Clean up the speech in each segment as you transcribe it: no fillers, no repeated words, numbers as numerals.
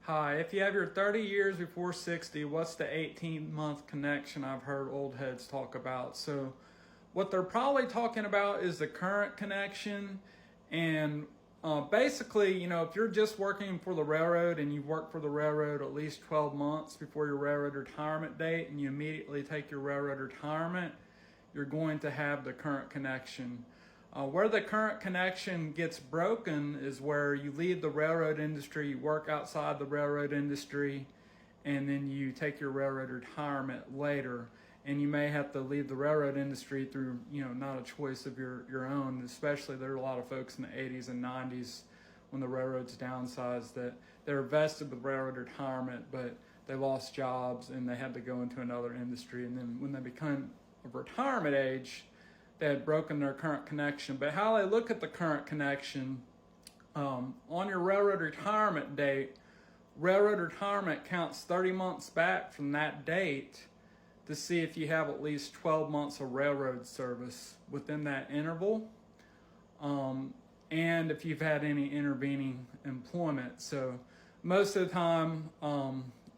Hi, if you have your 30 years before 60, what's the 18-month connection I've heard old heads talk about? So what they're probably talking about is the current connection. And basically, if you're just working for the railroad and you've worked for the railroad at least 12 months before your railroad retirement date and you immediately take your railroad retirement, you're going to have the current connection. Where the current connection gets broken is where you leave the railroad industry, you work outside the railroad industry, and then you take your railroad retirement later. And you may have to leave the railroad industry through, not a choice of your own. Especially there are a lot of folks in the 80s and 90s when the railroads downsized that they were vested with railroad retirement, but they lost jobs and they had to go into another industry. And then when they become of retirement age, they had broken their current connection. But how they look at the current connection, on your railroad retirement date, railroad retirement counts 30 months back from that date to see if you have at least 12 months of railroad service within that interval, and if you've had any intervening employment. So most of the time,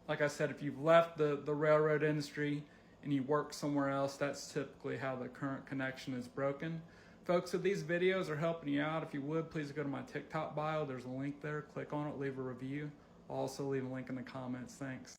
like I said, if you've left the railroad industry and you work somewhere else, that's typically how the current connection is broken. Folks, if these videos are helping you out, if you would, please go to my TikTok bio. There's a link there. Click on it, leave a review. I'll also leave a link in the comments. Thanks.